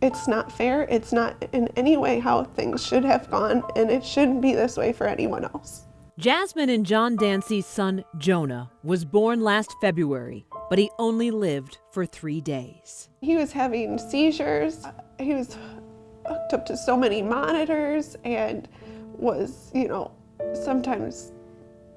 It's not fair. It's not in any way how things should have gone, and it shouldn't be this way for anyone else. Jasmine and John Dancy's son, Jonah, was born last February, but he only lived for 3 days. He was having seizures. He was hooked up to so many monitors and was, sometimes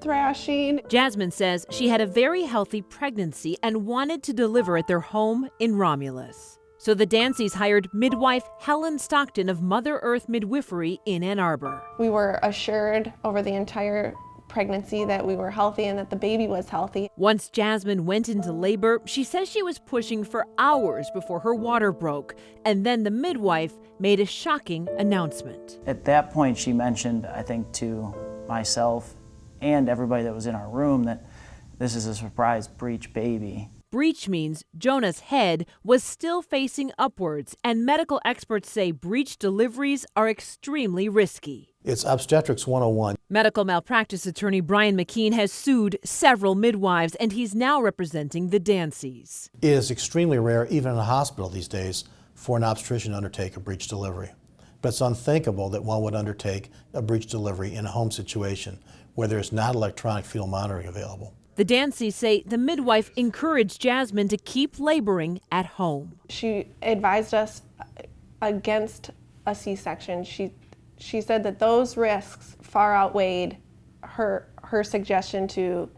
thrashing. Jasmine says she had a very healthy pregnancy and wanted to deliver at their home in Romulus. So the Dancys hired midwife Helen Stockton of Mother Earth Midwifery in Ann Arbor. We were assured over the entire pregnancy that we were healthy and that the baby was healthy. Once Jasmine went into labor, she says she was pushing for hours before her water broke, and then the midwife made a shocking announcement. At that point, she mentioned, I think, to myself and everybody that was in our room that this is a surprise breech baby. Breech means Jonah's head was still facing upwards, and medical experts say breech deliveries are extremely risky. It's obstetrics 101. Medical malpractice attorney Brian McKean has sued several midwives, and he's now representing the Dancys. It is extremely rare, even in a hospital these days, for an obstetrician to undertake a breech delivery. But it's unthinkable that one would undertake a breech delivery in a home situation where there's not electronic fetal monitoring available. The Dancys say the midwife encouraged Jasmine to keep laboring at home. She advised us against a C-section. She said that those risks far outweighed her suggestion to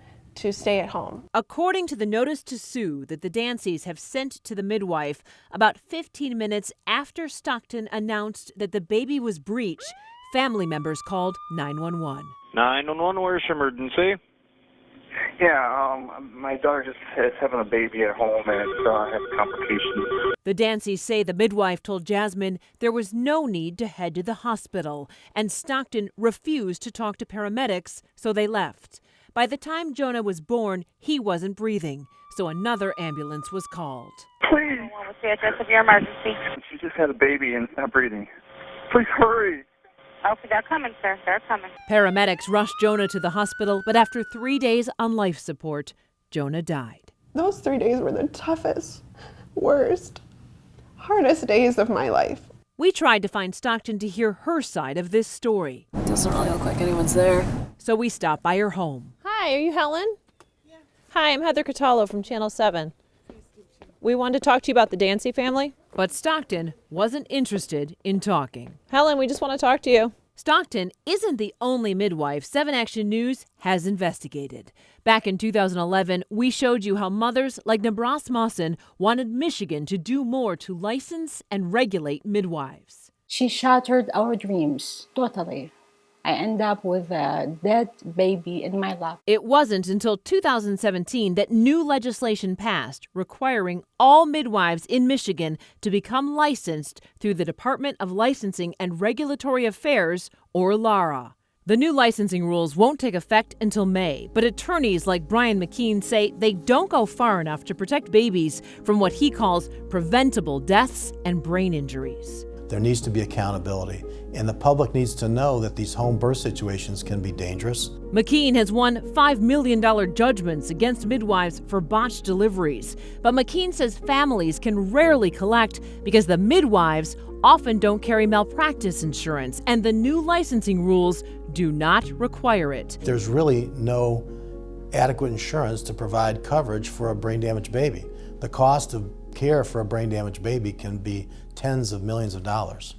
stay at home. According to the notice to sue that the Dancys have sent to the midwife, about 15 minutes after Stockton announced that the baby was breech, family members called 911. 911, where's your emergency? Yeah, my daughter just is having a baby at home and has complications. The Dancys say the midwife told Jasmine there was no need to head to the hospital, and Stockton refused to talk to paramedics, so they left. By the time Jonah was born, he wasn't breathing, so another ambulance was called. Please. What's the address of your emergency? She just had a baby and it's not breathing. Please hurry. Okay, they're coming, sir. They're coming. Paramedics rushed Jonah to the hospital, but after 3 days on life support, Jonah died. Those 3 days were the toughest, worst, hardest days of my life. We tried to find Stockton to hear her side of this story. It doesn't really look like anyone's there. So we stopped by her home. Hi, are you Helen? Yeah. Hi, I'm Heather Catallo from Channel 7. We wanted to talk to you about the Dancy family. But Stockton wasn't interested in talking. Helen, we just want to talk to you. Stockton isn't the only midwife 7 Action News has investigated. Back in 2011, we showed you how mothers like Nebras Mawson wanted Michigan to do more to license and regulate midwives. She shattered our dreams totally. I end up with a dead baby in my lap. It wasn't until 2017 that new legislation passed requiring all midwives in Michigan to become licensed through the Department of Licensing and Regulatory Affairs, or LARA. The new licensing rules won't take effect until May, but attorneys like Brian McKean say they don't go far enough to protect babies from what he calls preventable deaths and brain injuries. There needs to be accountability, and the public needs to know that these home birth situations can be dangerous. McKean has won $5 million judgments against midwives for botched deliveries, but McKean says families can rarely collect because the midwives often don't carry malpractice insurance, and the new licensing rules do not require it. There's really no adequate insurance to provide coverage for a brain-damaged baby. The cost of care for a brain-damaged baby can be tens of millions of dollars.